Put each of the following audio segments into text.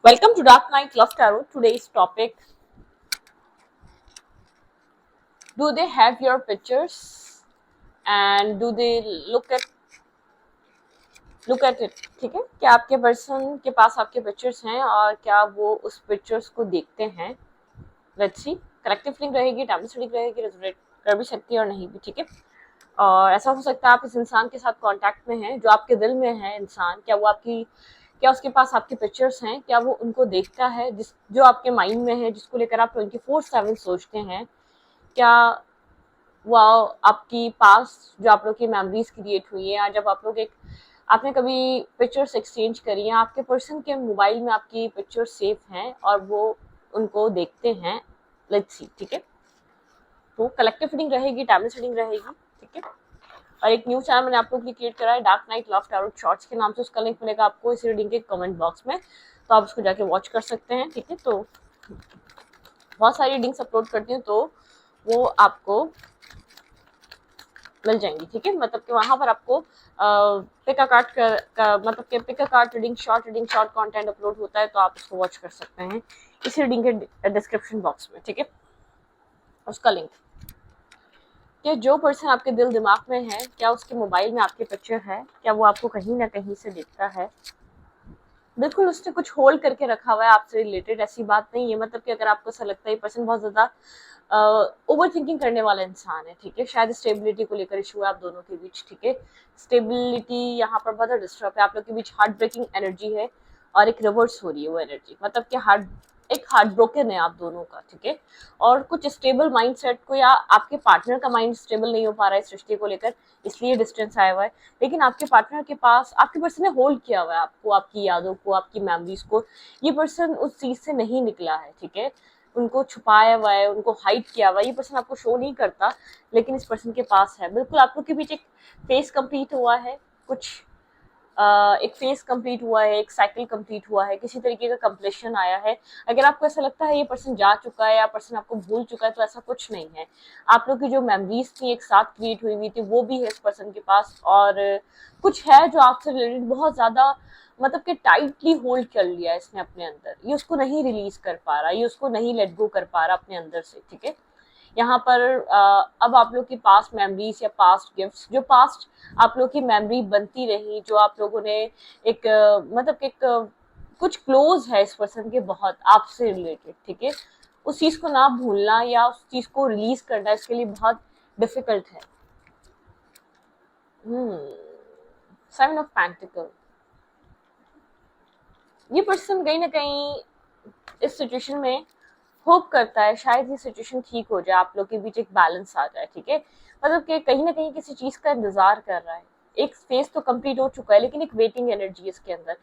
Welcome to Dark Knight Love Tarot. Today's topic: do they have your pictures and do they look at it? ठीक है, क्या आपके person के पास आपके pictures हैं और क्या वो उस पिक्चर्स को देखते हैं? Let's see. कलेक्टिव फीलिंग रहेगी, टाइमलेस रीडिंग रहेगी, रेजोनेट कर भी सकती है और नहीं भी, ठीक है। और ऐसा हो सकता है आप इस इंसान के साथ कांटेक्ट में हैं, जो आपके दिल में है इंसान, क्या उसके पास आपके पिक्चर्स हैं, क्या वो उनको देखता है, जो आपके माइंड में है, जिसको लेकर आप 24/7 सोचते हैं, क्या वो आपकी पास जो आप लोग की मेमोरीज क्रिएट हुई है, या जब आप लोग आपने कभी पिक्चर्स एक्सचेंज करी हैं, आपके पर्सन के मोबाइल में आपकी पिक्चर्स सेव हैं और वो उनको देखते हैं। लेट्स सी, ठीक है। तो कलेक्टिव रीडिंग रहेगी, टाइमलेस रीडिंग रहेगी, ठीक है। और एक न्यू चैनल मैंने आप लोग के लिए क्रिएट करा है, dark night love tarot shorts के नाम से। उसका लिंक मिलेगा आपको इस रीडिंग के कमेंट बॉक्स में, तो आप उसको जाके वॉच कर सकते हैं, ठीक है। तो बहुत सारी रीडिंग्स अपलोड करती हूँ, तो वो आपको मिल जाएंगी, ठीक है। मतलब कि वहां पर आपको पिक अ कार्ड मतलब कि pick a card reading, short content upload होता है, तो आप उसको वॉच कर सकते हैं इस रीडिंग के डिस्क्रिप्शन बॉक्स में, ठीक है। उसका लिंक, कि जो पर्सन आपके दिल दिमाग में है, क्या उसके मोबाइल में आपके पिक्चर है, क्या वो आपको कहीं ना कहीं से देखता है? बिल्कुल उसने कुछ होल्ड करके रखा हुआ है आपसे रिलेटेड, ऐसी बात नहीं है। मतलब कि अगर आपको ऐसा लगता है ये पर्सन बहुत ज्यादा ओवर थिंकिंग करने वाला इंसान है, ठीक है, शायद स्टेबिलिटी को लेकर इशू है आप दोनों के बीच, ठीक है। स्टेबिलिटी यहाँ पर बहुत डिस्टर्ब है, आप लोग के बीच हार्ट ब्रेकिंग एनर्जी है और एक रिवर्स हो रही है वो एनर्जी। मतलब कि हार्ट ब्रोकन है आप दोनों का, ठीक है। और कुछ स्टेबल माइंडसेट को, या आपके पार्टनर का माइंड स्टेबल नहीं हो पा रहा है सृष्टि को लेकर, इसलिए डिस्टेंस आया हुआ है। लेकिन आपके पार्टनर के पास आपके पर्सन ने होल्ड किया हुआ है आपको, आपकी यादों को, आपकी मेमोरीज को। ये पर्सन उस चीज से नहीं निकला है, ठीक है। उनको छुपाया हुआ है, उनको हाइड किया हुआ है, ये पर्सन आपको शो नहीं करता, लेकिन इस पर्सन के पास है। बिल्कुल आप लोग के बीच एक फेस कंप्लीट हुआ है, कुछ एक फेज कंप्लीट हुआ है, एक साइकिल कंप्लीट हुआ है, किसी तरीके का कंप्लीशन आया है। अगर आपको ऐसा लगता है ये पर्सन जा चुका है या पर्सन आपको भूल चुका है, तो ऐसा कुछ नहीं है। आप लोग की जो मेमोरीज थी एक साथ क्रिएट हुई थी, वो भी है इस पर्सन के पास। और कुछ है जो आपसे रिलेटेड बहुत ज्यादा, मतलब कि टाइटली होल्ड कर लिया है इसने अपने अंदर, ये उसको नहीं रिलीज कर पा रहा, ये उसको नहीं लेट गो कर पा रहा अपने अंदर से, ठीक है। यहाँ पर अब आप लोग की पास्ट मेमोरीज या पास्ट गिफ्ट्स, जो पास्ट आप लोग की मेमोरी बनती रही, जो आप लोगों ने एक मतलब एक कुछ क्लोज है इस पर्सन के बहुत आपसे रिलेटेड, ठीक है। उस चीज को ना भूलना या उस चीज को रिलीज करना इसके लिए बहुत डिफिकल्ट है। सेवन ऑफ पेंटिकल, ये पर्सन कहीं ना कहीं इस सिचुएशन में होप करता है शायद ये सिचुएशन ठीक हो जाए, आप लोग के बीच एक बैलेंस आ जाए, ठीक है। मतलब कि कहीं ना कहीं किसी चीज का इंतजार कर रहा है। एक फेज तो कंप्लीट हो चुका है, लेकिन एक वेटिंग एनर्जी है इसके अंदर।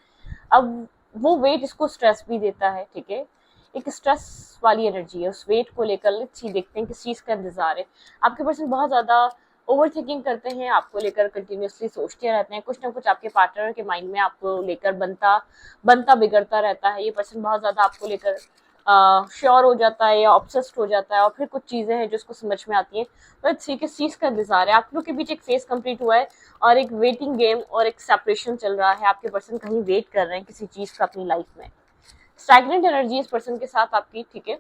अब वो वेट इसको स्ट्रेस भी देता है, ठीक है। एक स्ट्रेस वाली एनर्जी है उस वेट को लेकर। लेट्स सी, देखते हैं किस चीज का इंतजार है। आपके पर्सन बहुत ज्यादा ओवर थिंकिंग करते हैं, आपको लेकर कंटिन्यूसली सोचते रहते हैं, कुछ ना कुछ आपके पार्टनर के माइंड में आपको लेकर बनता बनता बिगड़ता रहता है। ये पर्सन बहुत ज्यादा आपको लेकर श्योर हो जाता है या ऑब्सेस्ड हो जाता है, और फिर कुछ चीजें हैं जो उसको समझ में आती हैं। तो किस चीज का इंतजार है? आप लोग के बीच एक फेज कंप्लीट हुआ है और एक वेटिंग गेम और एक सेपरेशन चल रहा है। आपके पर्सन कहीं वेट कर रहे हैं किसी चीज का अपनी लाइफ में। स्टैग्नेंट एनर्जी इस पर्सन के साथ आपकी, ठीक है।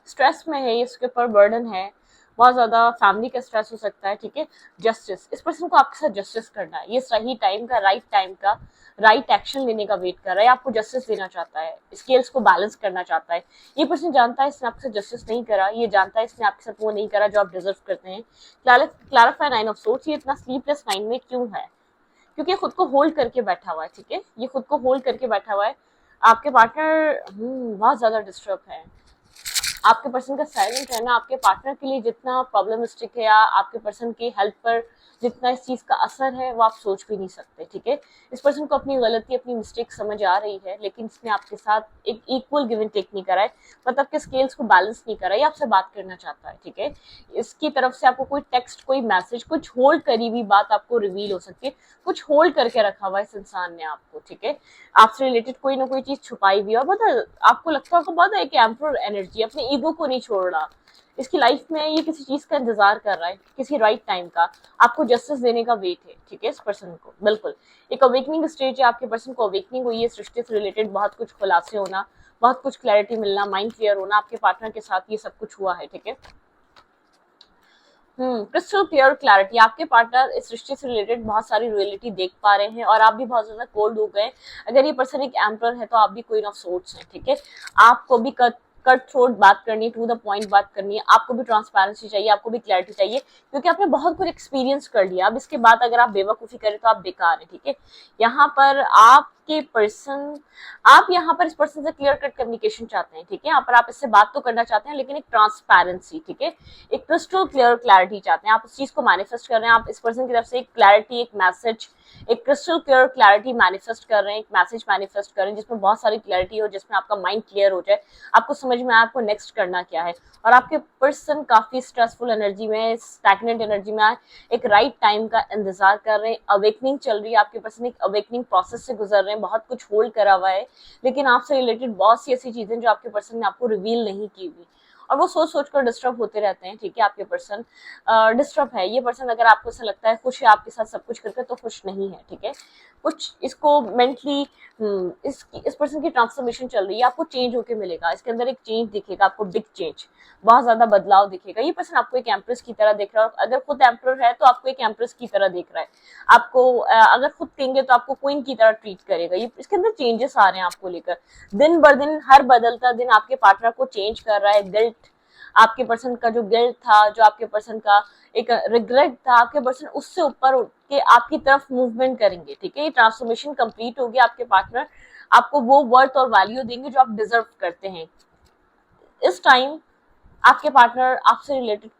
स्ट्रेस में है, इसके ऊपर बर्डन है, बहुत ज्यादा फैमिली का स्ट्रेस हो सकता है, ठीक है। जस्टिस, इस पर्सन को आपके साथ जस्टिस करना है, ये सही टाइम का राइट एक्शन लेने का वेट कर रहा है, आपको जस्टिस देना चाहता है, स्केल्स को बैलेंस करना चाहता है। ये पर्सन जानता है इसने आपके साथ जस्टिस नहीं करा, ये जानता है इसने आपके साथ वो नहीं करा जो आप डिजर्व करते हैं। क्लैरिफाई नाइन ऑफ सोर्स, ये इतना स्लीपलेस माइंड में क्यों है? क्योंकि खुद को होल्ड करके बैठा हुआ है, ठीक है। ये खुद को होल्ड करके बैठा हुआ है। आपके पार्टनर बहुत ज्यादा डिस्टर्ब है। आपके पर्सन का साइलेंट रहना आपके पार्टनर के लिए जितना प्रॉब्लमिस्टिक है, या आपके पर्सन की हेल्थ पर जितना इस चीज का असर है, वो आप सोच भी नहीं सकते, ठीक है। इस पर्सन को अपनी गलती, अपनी मिस्टेक समझ आ रही है, लेकिन इसने आपके साथ एक इक्वल गिव एंड टेक नहीं करा है, मतलब के स्केल्स को बैलेंस नहीं करा है। ये आपसे बात करना चाहता है, ठीक है। इसकी तरफ से आपको कोई टेक्स्ट, कोई मैसेज, कुछ होल्ड करी हुई बात आपको रिवील हो सकती है। कुछ होल्ड करके रखा हुआ है इस इंसान ने आपको, ठीक है। आपसे रिलेटेड कोई ना कोई चीज छुपाई हुई है, और पता आपको लगता होगा बहुत एक एम्पर एनर्जी, अपने ईगो को नहीं छोड़ रहा। इसकी लाइफ में ये किसी चीज का इंतजार कर रहा है, किसी राइट टाइम का, आपको जस्टिस देने का वेट है, ठीक है, इस पर्सन को। बिल्कुल एक अवेकनिंग स्टेज है, आपके पर्सन को अवेकनिंग हुई है, सृष्टि से रिलेटेड बहुत कुछ खुलासे होना, बहुत कुछ क्लैरिटी मिलना, माइंड क्लियर होना, आपके पार्टनर के साथ ये सब कुछ हुआ है, ठीक है। क्रिस्टल क्लियर क्लैरिटी, आपके पार्टनर इस रिश्ते से रिलेटेड बहुत सारी रियलिटी देख पा रहे हैं और आप भी बहुत ज्यादा कोल्ड हो गए। अगर ये पर्सन एक एम्परर है तो आप भी क्वीन ऑफ सोर्ड्स हैं, ठीक है। आपको भी कट थ्रोट बात करनी है, टू द पॉइंट बात करनी है, आपको भी ट्रांसपेरेंसी चाहिए, आपको भी क्लैरिटी चाहिए, क्योंकि आपने बहुत कुछ एक्सपीरियंस कर लिया। अब इसके बाद अगर आप बेवकूफ़ी करें तो आप बेकार हैं, ठीक है। यहाँ पर आपके पर्सन, आप यहाँ पर इस पर्सन से क्लियर कट कम्युनिकेशन चाहते हैं, ठीक है। यहाँ पर आप इससे बात तो करना चाहते हैं लेकिन एक ट्रांसपेरेंसी, ठीक है, एक क्रिस्टल क्लियर क्लैरिटी चाहते हैं, आप उस चीज को मैनिफेस्ट कर रहे हैं, आप इस पर्सन की तरफ से एक क्लैरिटी, एक मैसेज, एक क्रिस्टल क्लियर क्लैरिटी मैनिफेस्ट कर रहे हैं, एक मैसेज मैनिफेस्ट कर रहे हैं जिसमें बहुत सारी क्लैरिटी हो, जिसमें आपका माइंड क्लियर हो जाए, आपको समझ में आए आपको नेक्स्ट करना क्या है। और आपके पर्सन काफी स्ट्रेसफुल एनर्जी में, स्टैग्नेंट एनर्जी में एक राइट टाइम का इंतजार कर रहे हैं, अवेकनिंग चल रही है, आपके पर्सन एक अवेकनिंग प्रोसेस से गुजर रहे हैं, बहुत कुछ होल्ड करा हुआ है, लेकिन आपसे रिलेटेड बहुत सी ऐसी चीजें जो आपके पर्सन ने आपको रिवील नहीं की हुई, और वो सोच सोच कर डिस्टर्ब होते रहते हैं, ठीक है। आपके पर्सन डिस्टर्ब है, ये पर्सन अगर आपको ऐसा लगता है खुश है आपके साथ सब कुछ करके, तो खुश नहीं है, ठीक है। कुछ इसको मेंटली इस पर्सन की ट्रांसफॉर्मेशन चल रही है, आपको चेंज होके मिलेगा, इसके अंदर एक चेंज दिखेगा आपको, बिग चेंज, बहुत ज्यादा बदलाव दिखेगा। ये पर्सन आपको एक एम्प्रेस की तरह देख रहा है, अगर खुद एम्प्रर है तो आपको एक एम्प्रेस की तरह देख रहा है, आपको अगर खुद कहेंगे तो आपको क्वीन की तरह ट्रीट करेगा। ये इसके अंदर चेंजेस आ रहे हैं आपको लेकर, दिन बर दिन, हर बदलता दिन आपके पार्टनर को चेंज कर रहा है। गिल्ट, आपके पर्सन का जो गिल्ट था, जो आपके पर्सन का एक रिग्रेट था, आपके पर्सन उससे ऊपर उठ के आपकी तरफ मूवमेंट करेंगे, ठीक है। ये ट्रांसफॉर्मेशन कंप्लीट होगी, आपके पार्टनर आपको वो वर्थ और वैल्यू देंगे जो आप डिजर्व करते हैं। इस टाइम आपके पार्टनर आपसे रिलेटेड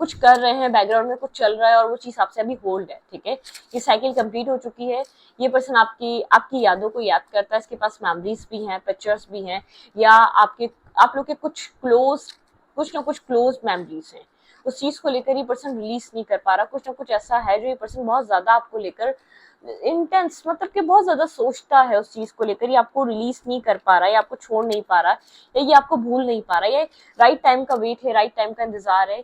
कुछ कर रहे हैं, बैकग्राउंड में कुछ चल रहा है और वो चीज आपसे अभी होल्ड है, ठीक है। ये साइकिल कंप्लीट हो चुकी है, ये पर्सन आपकी आपकी यादों को याद करता है, इसके पास मेमोरीज भी हैं, पिक्चर्स भी हैं, या आप लोग के कुछ ना कुछ क्लोज मेमोरीज हैं, उस चीज को लेकर ये पर्सन रिलीज नहीं कर पा रहा। कुछ ना कुछ ऐसा है जो ये पर्सन बहुत ज्यादा आपको लेकर इंटेंस, मतलब कि बहुत ज्यादा सोचता है उस चीज को लेकर, ये आपको रिलीज नहीं कर पा रहा है, ये आपको छोड़ नहीं पा रहा है, या ये आपको भूल नहीं पा रहा है। ये राइट टाइम का वेट है, राइट टाइम का इंतजार है।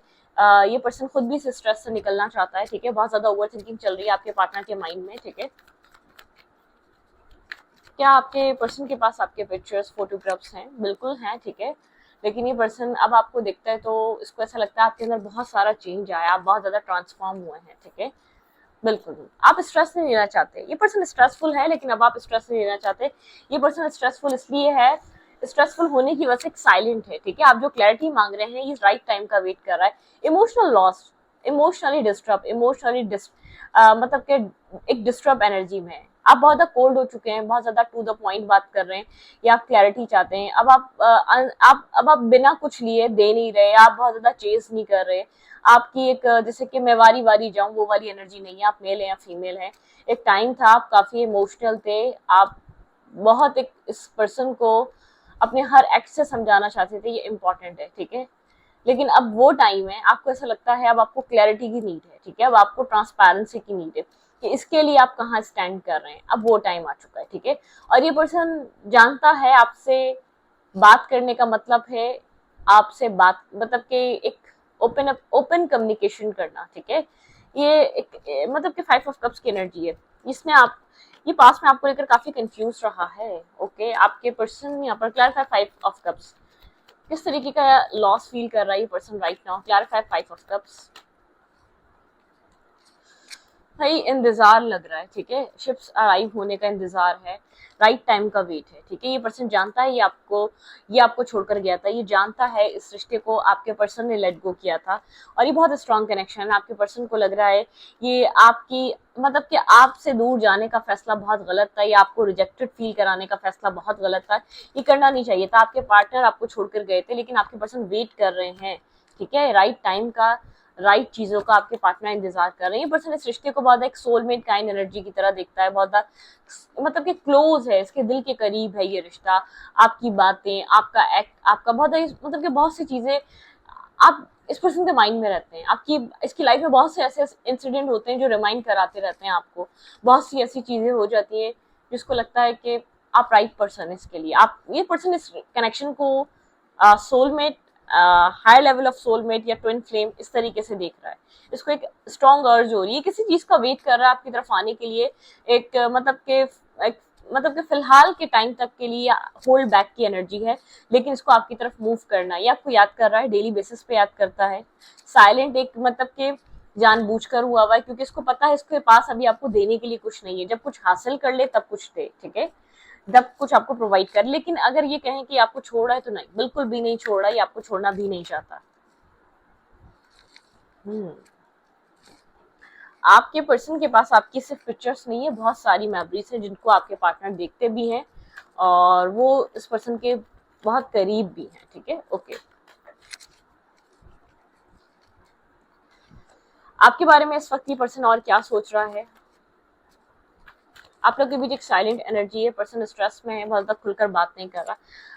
ये पर्सन खुद भी इस स्ट्रेस से निकलना चाहता है, ठीक है। बहुत ज्यादा ओवर थिंकिंग चल रही है आपके पार्टनर के माइंड में, ठीक है। क्या आपके पर्सन के पास आपके पिक्चर्स, फोटोग्राफ्स हैं? बिल्कुल हैं, ठीक है। लेकिन ये पर्सन अब आपको देखता है तो इसको ऐसा लगता है आपके अंदर बहुत सारा चेंज आया, आप बहुत ज्यादा ट्रांसफॉर्म हुए हैं, ठीक है। बिल्कुल आप स्ट्रेस नहीं लेना चाहते, ये पर्सन स्ट्रेसफुल है लेकिन अब आप स्ट्रेस नहीं लेना चाहते। ये पर्सन स्ट्रेसफुल इसलिए है, स्ट्रेसफुल होने की वजह से साइलेंट है, ठीक है। आप जो क्लैरिटी मांग रहे हैं, ये राइट टाइम का वेट कर रहा है। इमोशनल लॉस, इमोशनली डिस्टर्ब, मतलब कि एक डिस्टर्ब एनर्जी में है, आप बहुत ज्यादा कोल्ड हो चुके हैं, बहुत ज्यादा टू द पॉइंट बात कर रहे हैं, या आप क्लैरिटी चाहते हैं। अब आप बिना कुछ लिए दे नहीं रहे, आप बहुत ज्यादा चेस नहीं कर रहे, आपकी एक जैसे कि मैं वारी वारी जाऊं वो वाली एनर्जी नहीं है, आप मेल है या फीमेल है। एक टाइम था आप काफी इमोशनल थे, आप बहुत एक इस पर्सन को अपने हर एक्ट से समझाना चाहते थे ये इम्पोर्टेंट है, ठीक है। लेकिन अब वो टाइम है, आपको ऐसा लगता है अब आपको क्लैरिटी की नीड है, ठीक है। अब आपको ट्रांसपेरेंसी की नीड है कि इसके लिए आप कहाँ स्टैंड कर रहे हैं, अब वो टाइम आ चुका है, ठीक है। और ये पर्सन जानता है आपसे बात करने का मतलब है, आपसे बात मतलब कि एक ओपन कम्युनिकेशन करना, ठीक है। ये एक मतलब कि 5 ऑफ कप्स की एनर्जी है, इसमें आप ये पास में आपको लेकर काफी कंफ्यूज रहा है, ओके। आपके पर्सन यहाँ पर क्लैरिफाई 5 ऑफ कप्स, किस तरीके का लॉस फील कर रहा है ये person right now, clarify 5 of cups. भाई इंतजार लग रहा है, ठीक है, शिप्स अराइव होने का इंतजार है, राइट टाइम का वेट है, ठीक है। ये पर्सन जानता है ये आपको छोड़कर गया था, ये जानता है इस रिश्ते को आपके पर्सन ने लेट गो किया था, और ये बहुत स्ट्रॉन्ग कनेक्शन है। आपके पर्सन को लग रहा है ये आपकी मतलब कि आपसे दूर जाने का फैसला बहुत गलत था, या आपको रिजेक्टेड फील कराने का फैसला बहुत गलत था, ये करना नहीं चाहिए था। आपके पार्टनर आपको छोड़कर गए थे, लेकिन आपके पर्सन वेट कर रहे हैं, ठीक है, राइट टाइम का, राइट चीजों का आपके पार्टनर इंतजार कर रहे हैं। ये पर्सन इस रिश्ते को बहुत एक सोलमेट काइंड एनर्जी की तरह देखता है, बहुत मतलब कि क्लोज है, इसके दिल के करीब है ये रिश्ता। आपकी बातें, आपका एक्ट, आपका बहुत मतलब कि बहुत सी चीजें आप इस पर्सन के माइंड में रहते हैं। आपकी इसकी लाइफ में बहुत से ऐसे इंसिडेंट होते हैं जो रिमाइंड कराते रहते हैं आपको, बहुत सी ऐसी चीजें हो जाती हैं जिसको लगता है कि आप राइट पर्सन है इसके लिए। आप ये पर्सन इस कनेक्शन को soulmate high level of soulmate या ट्विन फ्लेम इस तरीके से देख रहा है, इसको एक स्ट्रॉन्ग अर्ज हो रही है, किसी चीज का वेट कर रहा है आपकी तरफ आने के लिए, एक मतलब के फिलहाल के टाइम तक के लिए होल्ड बैक की एनर्जी है, लेकिन इसको आपकी तरफ मूव करना है, या आपको याद कर रहा है, डेली बेसिस पे याद करता है, साइलेंट एक मतलब के जानबूझकर हुआ हुआ है, क्योंकि इसको पता है इसके पास अभी आपको देने के लिए कुछ नहीं है, जब कुछ हासिल कर ले तब कुछ दे, ठीक है, जब कुछ आपको प्रोवाइड कर। लेकिन अगर ये कहें कि आपको छोड़ रहा है तो नहीं, बिल्कुल भी नहीं छोड़ रहा है, आपको छोड़ना भी नहीं चाहता। हम्म आपके पर्सन के पास आपकी सिर्फ पिक्चर्स नहीं है, बहुत सारी मेमोरीज हैं जिनको आपके पार्टनर देखते भी हैं और वो इस पर्सन के बहुत करीब भी हैं, ठीक है। ओके, आपके बारे में इस वक्त ये पर्सन और क्या सोच रहा है? आप लोग के बीच एक साइलेंट एनर्जी है, पर्सन स्ट्रेस में है, बहुत ज्यादा खुलकर बात नहीं कर रहा,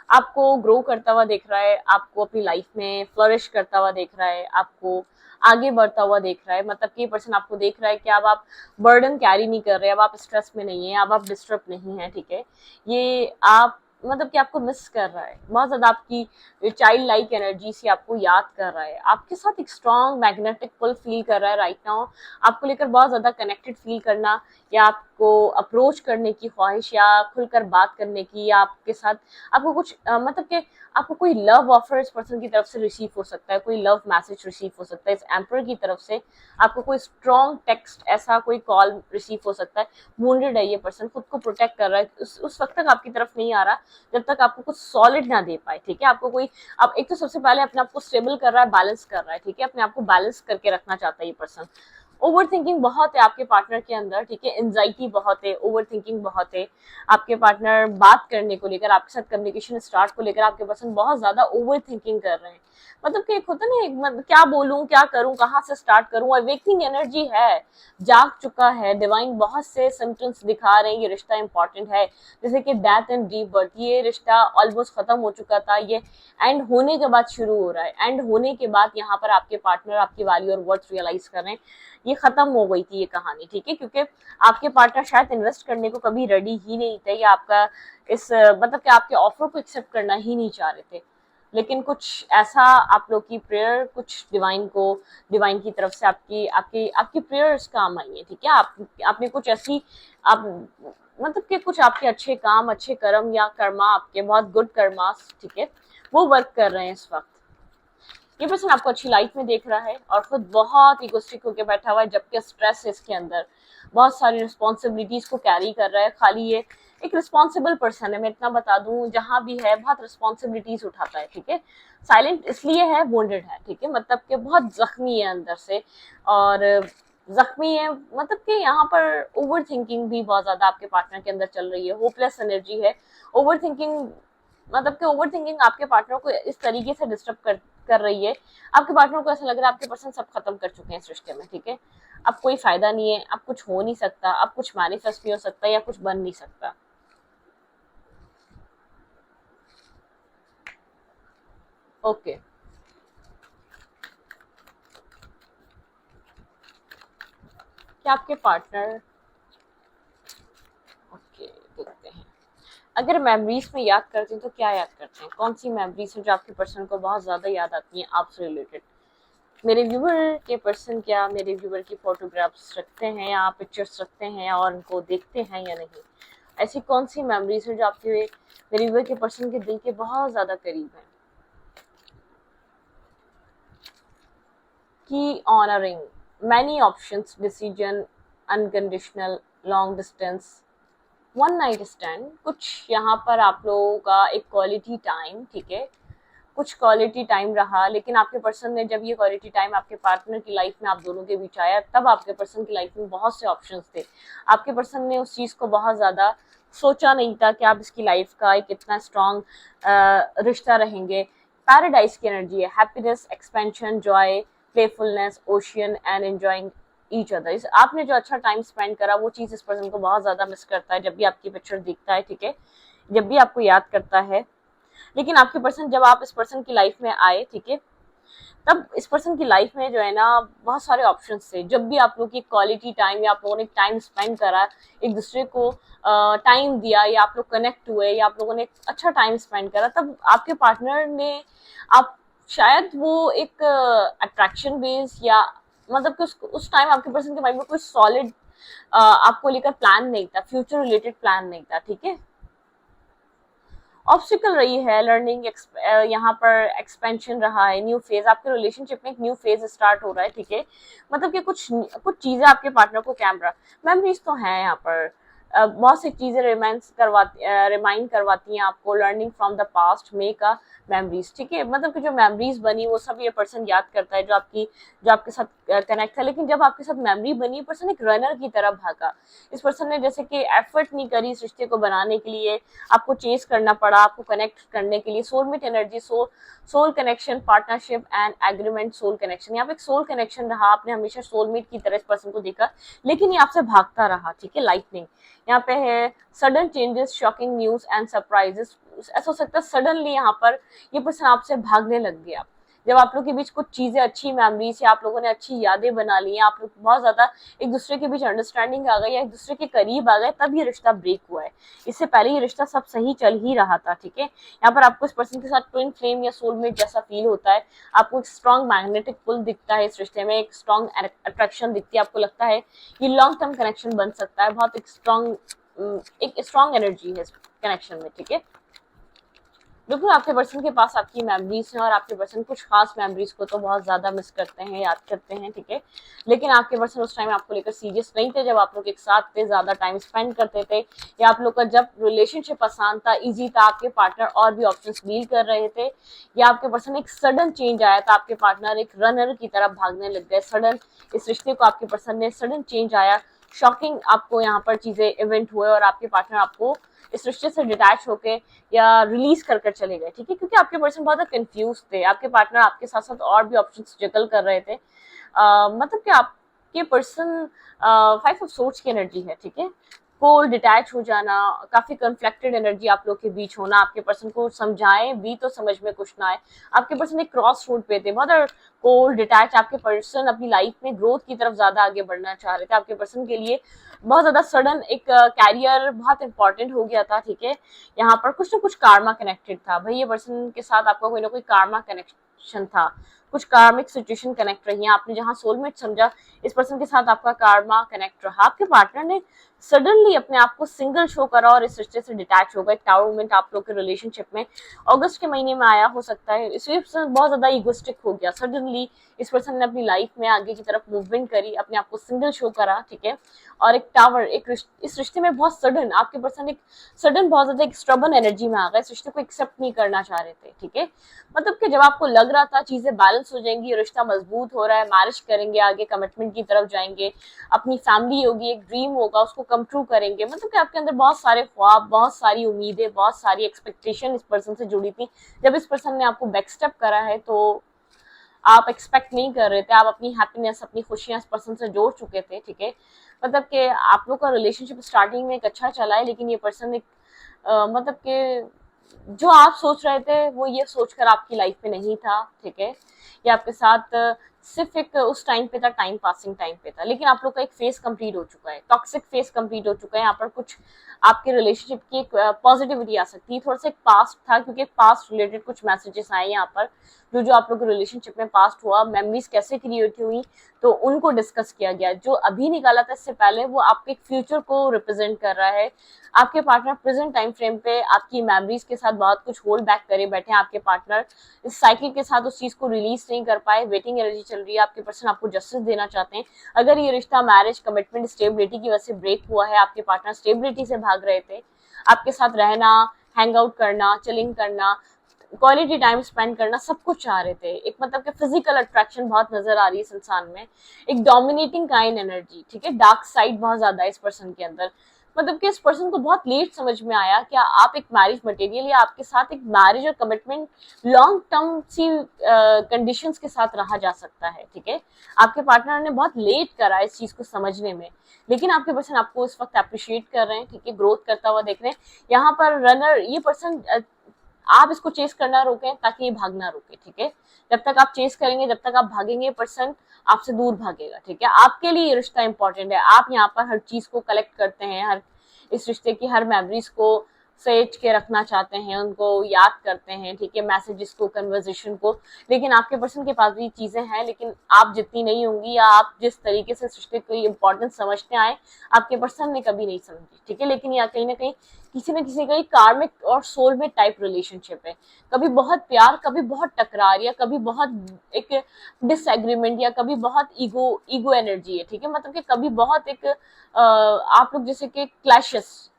आपको ग्रो करता हुआ देख रहा है, आपको अपनी लाइफ में फ्लरिश करता हुआ देख रहा है, आपको आगे बढ़ता हुआ देख रहा है, मतलब कि ये पर्सन आपको देख रहा है कि अब आप बर्डन कैरी नहीं कर रहे, अब आप स्ट्रेस में नहीं है, अब आप डिस्टर्ब नहीं है, ठीक है। ये आप मतलब कि आपको मिस कर रहा है बहुत ज्यादा, आपकी चाइल्ड लाइक एनर्जी से आपको याद कर रहा है, आपके साथ एक स्ट्रॉन्ग मैग्नेटिक पुल फील कर रहा है राइट नाउ, आपको लेकर बहुत ज्यादा कनेक्टेड फील करना, या आपको अप्रोच करने की ख्वाहिश, या खुलकर बात करने की, या आपके साथ आपको कुछ मतलब कि आपको कोई लव ऑफर इस पर्सन की तरफ से रिसीव हो सकता है, कोई लव मैसेज रिसीव हो सकता है इस एम्पर की तरफ से, आपको कोई स्ट्रॉन्ग टेक्स्ट, ऐसा कोई कॉल रिसीव हो सकता है। वुंडेड है ये पर्सन, खुद को प्रोटेक्ट कर रहा है, उस वक्त तक आपकी तरफ नहीं आ रहा जब तक आपको कुछ सॉलिड ना दे पाए, ठीक है। आपको कोई, आप एक तो सबसे पहले अपने आप को स्टेबल कर रहा है, बैलेंस कर रहा है, ठीक है, अपने आप को बैलेंस करके रखना चाहता है ये पर्सन। ओवर थिंकिंग बहुत है आपके पार्टनर के अंदर, ठीक है, एंजाइटी बहुत है, ओवर थिंकिंग बहुत है, आपके पार्टनर बात करने को लेकर, आपके साथ कम्युनिकेशन स्टार्ट को लेकर आपके पर्सन बहुत ज्यादा ओवर थिंकिंग कर रहे हैं, मतलब कि एक होता ना, एक मतलब क्या बोलूं, क्या करूं, कहाँ से स्टार्ट करूं, अवेकनिंग एनर्जी है, जाग चुका है, डिवाइन बहुत से सिम्टम्स दिखा रहे हैं, ये रिश्ता इंपॉर्टेंट है, जैसे कि डेथ एंड रीबर्थ, ये रिश्ता ऑलमोस्ट खत्म हो चुका था, ये एंड होने के बाद शुरू हो रहा है, एंड होने के बाद यहाँ पर आपके पार्टनर आपकी वैल्यू और वर्थ रियलाइज कर रहे हैं, ये खत्म हो गई थी ये कहानी, ठीक है, क्योंकि आपके पार्टनर शायद इन्वेस्ट करने को कभी रेडी ही नहीं थे, या आपका इस मतलब कि आपके ऑफर को एक्सेप्ट करना ही नहीं चाह रहे थे, लेकिन कुछ ऐसा आप लोग की प्रेयर, कुछ डिवाइन की तरफ से आपकी आपकी आपकी प्रेयर्स काम आई है, ठीक है, आपने कुछ ऐसी, आप मतलब कि कुछ आपके अच्छे काम, अच्छे कर्म या कर्मा, आपके बहुत गुड कर्मास, ठीक है, वो वर्क कर रहे हैं इस वक्त। ये पर्सन आपको अच्छी लाइफ में देख रहा है और खुद बहुत इगोस्टिक होकर बैठा हुआ है, जबकि स्ट्रेस है इसके अंदर, बहुत सारी रिस्पॉन्सिबिलिटीज को कैरी कर रहा है, खाली ये एक रिस्पॉन्सिबल पर्सन है, मैं इतना बता दूं, जहां भी है बहुत रिस्पॉन्सिबिलिटीज उठाता है, ठीक है, साइलेंट इसलिए है, वोंडेड है, ठीक है, मतलब कि बहुत जख्मी है अंदर से, और जख्मी है, मतलब कि यहाँ पर ओवर थिंकिंग भी बहुत ज्यादा आपके पार्टनर के अंदर चल रही है, होपलेस एनर्जी है, ओवर थिंकिंग, मतलब कि ओवर थिंकिंग आपके पार्टनर को इस तरीके से डिस्टर्ब कर रही है, आपके पार्टनर को ऐसा लग रहा है आपके पर्सन सब खत्म कर चुके हैं इस रिश्ते में, ठीक है, अब कोई फायदा नहीं है, अब कुछ हो नहीं सकता, अब कुछ मैनिफेस्ट नहीं हो सकता, या कुछ बन नहीं सकता। ओके, क्या आपके पार्टनर, ओके देखते हैं, अगर मेमोरीज में याद करते हैं तो क्या याद करते हैं, कौन सी मेमोरीज है जो आपके पर्सन को बहुत ज्यादा याद आती हैं आपसे रिलेटेड? मेरे व्यूवर के पर्सन क्या मेरे व्यूवर की फोटोग्राफ्स रखते हैं या पिक्चर्स रखते हैं और उनको देखते हैं या नहीं? ऐसी कौन सी मेमोरीज है जो आपके मेरे व्यूवर के पर्सन के दिल के बहुत ज्यादा करीब है? की honouring, many options, decision, unconditional, long distance, one night stand, कुछ यहाँ पर आप लोगों का एक क्वालिटी टाइम, ठीक है, कुछ क्वालिटी टाइम रहा, लेकिन आपके पर्सन ने जब ये क्वालिटी टाइम आपके पार्टनर की लाइफ में आप दोनों के बीच आया, तब आपके पर्सन की लाइफ में बहुत से ऑप्शंस थे, आपके पर्सन ने उस चीज को बहुत ज्यादा सोचा नहीं था कि आप इसकी लाइफ का एक इतना स्ट्रॉन्ग रिश्ता रहेंगे। पैराडाइज की एनर्जी है, happiness, expansion, Joy, playfulness, ocean and enjoying each other, आपने जो अच्छा टाइम स्पेंड करा वो चीज इस पर्सन को बहुत ज्यादा मिस करता है, जब भी आपकी पिक्चर दिखता है, ठीक है, जब भी आपको याद करता है। लेकिन आपके पर्सन, जब आप इस पर्सन की लाइफ में आए, ठीक है, तब इस पर्सन की लाइफ में जो है ना बहुत सारे ऑप्शंस थे, जब भी आप लोग की क्वालिटी टाइम या आप लोगों ने टाइम स्पेंड करा, एक दूसरे को टाइम दिया, या आप लोग कनेक्ट हुए, या आप लोगों ने अच्छा टाइम स्पेंड करा, तब आपके पार्टनर ने आप शायद वो एक अट्रैक्शन बेस्ड या मतलब कि उस टाइम आपके पर्सन के माइंड में कोई सॉलिड आपको लेकर प्लान नहीं था, फ्यूचर रिलेटेड प्लान नहीं था, ठीक है। ऑब्स्टिकल रही है लर्निंग, यहाँ पर एक्सपेंशन रहा है, न्यू फेज, आपके रिलेशनशिप में एक न्यू फेज स्टार्ट हो रहा है, ठीक है। मतलब कि कुछ कुछ चीजें आपके पार्टनर को कैमरा मेमोरीज तो है यहाँ पर, बहुत सी चीजें रिमाइंड करवाती हैं आपको, learning from the past make a memories, ठीक है। मतलब कि जो मेमोरीज बनी वो सब ये पर्सन याद करता है जो आपके साथ कनेक्ट है। लेकिन जब आपके साथ मेमोरी बनी, पर्सन एक रनर की तरह भागा। इस पर्सन ने जैसे कि एफर्ट नहीं करी इस रिश्ते को बनाने के लिए, आपको चेस करना पड़ा, आपको कनेक्ट करने के लिए। Soulmate energy, soul connection, partnership and agreement, soul connection, यहाँ पे एक सोल कनेक्शन रहा, आपने हमेशा सोलमेट की तरह इस पर्सन को देखा, लेकिन ये आपसे भागता रहा, ठीक है। लाइटनिंग यहाँ पे है, sudden changes, shocking news and surprises. ऐसा हो सकता है सडनली यहाँ पर ये पर्सन आपसे भागने लग गया। जब आप लोग के बीच कुछ चीजें, अच्छी मेमोरीज या आप लोगों ने अच्छी यादें बना ली हैं, आप लोग बहुत ज्यादा एक दूसरे के बीच अंडरस्टैंडिंग आ गई या एक दूसरे के करीब आ गए, तब ये रिश्ता ब्रेक हुआ है। इससे पहले ये रिश्ता सब सही चल ही रहा था, ठीक है। यहाँ पर आपको इस पर्सन के साथ ट्विन फ्लेम या सोलमेट जैसा फील होता है, आपको एक स्ट्रॉन्ग मैग्नेटिक पुल दिखता है इस रिश्ते में, एक स्ट्रॉन्ग अट्रैक्शन दिखती है, आपको लगता है ये लॉन्ग टर्म कनेक्शन बन सकता है, बहुत एक स्ट्रॉन्ग एनर्जी है इस कनेक्शन में, ठीक है। बिल्कुल आपके पर्सन के पास आपकी मेमोरीज हैं और आपके पर्सन कुछ खास मेमोरीज को तो बहुत ज्यादा मिस करते हैं, याद करते हैं, ठीक है। लेकिन आपके पर्सन उस टाइम आपको लेकर सीरियस नहीं थे, जब आप लोग एक साथ थे, ज्यादा टाइम स्पेंड करते थे, या आप लोग का जब रिलेशनशिप आसान था, इजी था, आपके पार्टनर और भी ऑप्शंस डील कर रहे थे, या आपके पर्सन एक सडन चेंज आया था, आपके पार्टनर एक रनर की तरफ भागने लग गए, सडन इस रिश्ते को आपके पर्सन ने सडन चेंज आया, शॉकिंग आपको यहाँ पर चीजें इवेंट हुए और आपके पार्टनर आपको इस रिश्ते से डिटैच होके या रिलीज कर कर चले गए, ठीक है। क्योंकि आपके पर्सन बहुत कंफ्यूज थे, आपके पार्टनर आपके साथ साथ और भी ऑप्शंस जगल कर रहे थे। मतलब कि आपके पर्सन 5 ऑफ सोर्ड्स की एनर्जी है, ठीक है। कोल्ड डिटैच हो जाना, काफी कन्फ्लिक्टेड एनर्जी आप लोग के बीच होना, आपके पर्सन को समझाएं भी तो समझ में कुछ ना आए, आपके पर्सन एक क्रॉस रोड पे थे, बहुत कोल्ड डिटैच। आपके पर्सन अपनी लाइफ में ग्रोथ की तरफ ज्यादा आगे बढ़ना चाह रहे थे, आपके पर्सन के लिए बहुत ज्यादा सडन एक कैरियर बहुत इंपॉर्टेंट हो गया था, ठीक है। यहाँ पर कुछ ना कुछ कार्मा कनेक्टेड था भाई, ये पर्सन के साथ आपका कोई ना कोई कार्मा कनेक्शन था, कुछ कार्मिक सिचुएशन कनेक्ट रही है, आपने जहाँ सोलमेट समझा इस पर्सन के साथ आपका कार्मा कनेक्ट रहा। आपके पार्टनर ने सडनली अपने आप को सिंगल शो करा और इस रिश्ते से डिटैच हो गए। टावर मूवमेंट आप लोग के रिलेशनशिप में अगस्त के महीने में आया हो सकता है, इसलिए बहुत ज्यादा इगोस्टिक हो गया, सडनली इस पर्सन ने अपनी लाइफ में आगे की तरफ मूवमेंट करी, अपने आप को सिंगल शो करा, ठीक है। और एक टावर, इस रिश्ते में बहुत सडन आपके पर्सन एक सडन बहुत ज्यादा एक स्ट्रबन एनर्जी में आ गए, इस रिश्ते को एक्सेप्ट नहीं करना चाह रहे थे, ठीक है। मतलब कि जब आपको लग रहा था चीजें बैलेंस हो जाएंगी, रिश्ता मजबूत हो रहा है, मैरिज करेंगे, आगे कमिटमेंट की तरफ जाएंगे, अपनी फैमिली होगी, एक ड्रीम होगा, उसको कम ट्रू करेंगे, मतलब कि आपके अंदर बहुत सारे ख्वाब, बहुत सारी उम्मीदें, बहुत सारी एक्सपेक्टेशन इस पर्सन से जुड़ी थी। जब इस पर्सन ने आपको बैकस्टेप करा है तो आप एक्सपेक्ट नहीं कर रहे थे, आप अपनी हैप्पीनेस, अपनी खुशियां इस पर्सन से जोड़ चुके थे, ठीक है। मतलब कि आप लोग का रिलेशनशिप स्टार्टिंग में एक अच्छा चला है, लेकिन ये पर्सन एक मतलब कि जो आप सोच रहे थे वो ये सोचकर आपकी लाइफ में नहीं था, ठीक है। ये आपके साथ सिर्फ एक उस टाइम पे था, टाइम पासिंग टाइम पे था, लेकिन आप लोग का एक फेज कंप्लीट हो चुका है, टॉक्सिक फेज कंप्लीट हो चुका है। यहाँ पर कुछ आपके रिलेशनशिप की एक पॉजिटिविटी आ सकती है, थोड़ा सा एक पास्ट था, क्योंकि पास्ट रिलेटेड कुछ मैसेजेस आए यहाँ पर, जो आपके रिलेशनशिप में पास्ट हुआ, मेमोरीज कैसे क्रिएट हुई, तो उनको डिस्कस किया गया। जो अभी निकाला था इससे पहले वो आपके फ्यूचर को रिप्रेजेंट कर रहा है। आपके पार्टनर प्रेजेंट टाइम फ्रेम पे आपकी मेमोरीज के साथ बहुत कुछ होल्ड बैक करे बैठे हैं, आपके पार्टनर इस साइकिल के साथ उस चीज को रिलीज नहीं कर पाए, वेटिंग एनर्जी चल रही है। आपके पर्सन आपको जस्टिस देना चाहते हैं। अगर ये रिश्ता मैरिज कमिटमेंट स्टेबिलिटी की वजह से ब्रेक हुआ है, आपके पार्टनर स्टेबिलिटी से भाग रहे थे, आपके साथ रहना, हैंग आउट करना, चिलिंग करना, क्वालिटी टाइम स्पेंड करना, सब कुछ चाह रहे थे। एक मतलब कि फिजिकल अट्रैक्शन बहुत नजर आ रही है इस इंसान में, एक डोमिनेटिंग काइंड एनर्जी, ठीक है। डार्क साइड बहुत ज्यादा है इस पर्सन के अंदर, मतलब कि इस पर्सन को बहुत लेट समझ में आया कि आप एक मैरिज मटेरियल या आपके साथ एक मैरिज और कमिटमेंट लॉन्ग टर्म सी कंडीशंस के साथ रहा जा सकता है, ठीक है। आपके पार्टनर ने बहुत लेट करा इस चीज को समझने में, लेकिन आपके पर्सन आपको इस वक्त अप्रिशिएट कर रहे हैं, ठीक है, ग्रोथ करता हुआ देख रहे हैं। यहाँ पर रनर ये पर्सन, आप इसको चेस करना रोकें ताकि ये भागना रोके, ठीक है। जब तक आप चेस करेंगे, जब तक आप भागेंगे, पर्सन आपसे दूर भागेगा, ठीक है। आपके लिए ये रिश्ता इंपॉर्टेंट है, आप यहाँ पर हर चीज को कलेक्ट करते हैं, हर इस रिश्ते की हर मेमोरीज को सहेज के रखना चाहते हैं, उनको याद करते हैं, ठीक है, मैसेजेस को, कन्वर्सेशन को। लेकिन आपके पर्सन के पास भी चीजें हैं, लेकिन आप जितनी नहीं होंगी, या आप जिस तरीके से रिश्ते की इंपॉर्टेंस समझते आए, आपके पर्सन ने कभी नहीं समझी, ठीक है। लेकिन या कहीं ना कहीं किसी न किसी का एक कार्मिक और सोलमेट टाइप रिलेशनशिप है। कभी बहुत प्यार, कभी बहुत टकरार, या कभी बहुत एक डिसएग्रीमेंट, या कभी बहुत ईगो एनर्जी है, ठीक है। मतलब कि कभी बहुत एक आप लोग जैसे कि क्लैशेस,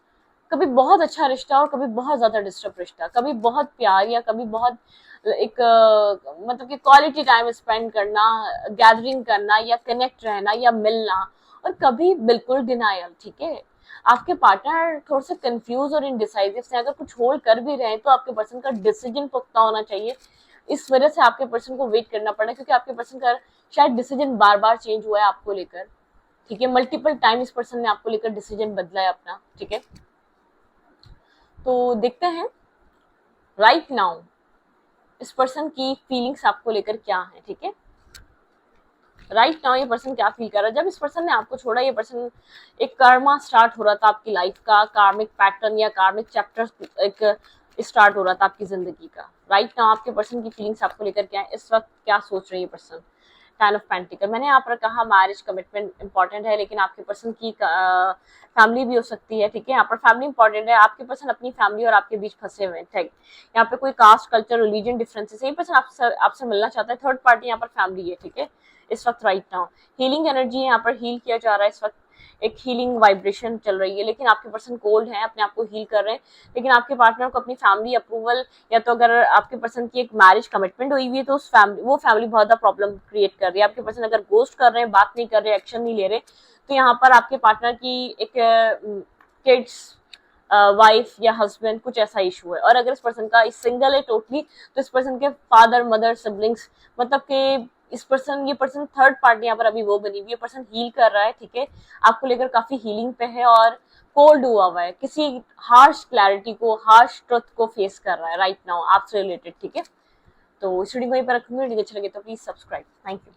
कभी बहुत अच्छा रिश्ता और कभी बहुत ज्यादा डिस्टर्ब रिश्ता, कभी बहुत प्यार या कभी बहुत एक मतलब कि क्वालिटी टाइम स्पेंड करना, गैदरिंग करना या कनेक्ट रहना या मिलना, और कभी बिल्कुल डिनायल, ठीक है। आपके पार्टनर थोड़ा सा कंफ्यूज और इनडिसाइसिव से अगर कुछ होल्ड कर भी रहे हैं, तो आपके पर्सन का डिसीजन पुख्ता होना चाहिए। इस वजह से आपके पर्सन को वेट करना पड़ा, क्योंकि आपके पर्सन का शायद डिसीजन बार बार चेंज हुआ है आपको लेकर, ठीक है। मल्टीपल टाइम इस पर्सन ने आपको लेकर डिसीजन बदला है अपना, ठीक है। तो देखते हैं राइट नाउ इस पर्सन की फीलिंग्स आपको लेकर क्या है, ठीक है। राइट नाउ ये पर्सन क्या फील कर रहा है। जब इस पर्सन ने आपको छोड़ा, ये पर्सन एक कर्मा स्टार्ट हो रहा था आपकी लाइफ का, कार्मिक पैटर्न या कार्मिक चैप्टर एक स्टार्ट हो रहा था आपकी जिंदगी का। राइट नाउ आपके पर्सन की फीलिंग्स आपको लेकर क्या है, इस वक्त क्या सोच रही है पर्सन। टेन ऑफ पेंटिकल, मैंने यहाँ पर कहा मैरिज कमिटमेंट इंपॉर्टेंट है, लेकिन आपके पर्सन की फैमिली भी हो सकती है, ठीक है। यहाँ पर फैमिली इंपॉर्टेंट है, आपके पर्सन अपनी फैमिली और आपके बीच फंसे हुए हैं, ठीक। यहाँ पे कोई कास्ट, कल्चर, रिलीजन डिफरेंसेस, यही पर्सन आपसे मिलना चाहता है। थर्ड पार्टी यहाँ पर फैमिली है, ठीक है, इस वक्त राइट नाउ। हीलिंग एनर्जी है, यहाँ पर हील किया जा रहा है इस वक्त, एक हीलिंग वाइब्रेशन चल रही है। लेकिन आपके पर्सन कोल्ड है, अपने आप को हील कर रहे हैं, लेकिन आपके पार्टनर को अपनी फैमिली अप्रूवल, या तो अगर आपके पर्सन की एक मैरिज कमिटमेंट हुई हुई है, तो उस फैमिली, वो फैमिली बहुत ज्यादा प्रॉब्लम क्रिएट कर रही है। आपके पर्सन अगर गोस्ट कर रहे हैं, बात नहीं कर रहे, एक्शन नहीं ले रहे, तो यहाँ पर आपके पार्टनर की एक किड्स, वाइफ या हस्बैंड, कुछ ऐसा इशू है। और अगर इस पर्सन का सिंगल है टोटली, तो इस पर्सन के फादर, मदर, सिबलिंग्स, मतलब कि इस पर्सन, ये पर्सन थर्ड पार्टी यहाँ पर अभी वो बनी हुई है, पर्सन हील कर रहा है, ठीक है। आपको लेकर काफी हीलिंग पे है और कोल्ड हुआ है, किसी हार्श क्लैरिटी को, हार्श ट्रुथ को फेस कर रहा है राइट नाउ आपसे रिलेटेड, ठीक है। तो इस वीडियो को यहीं पर रखूंगी। वीडियो अच्छा लगे तो प्लीज सब्सक्राइब। Thank you.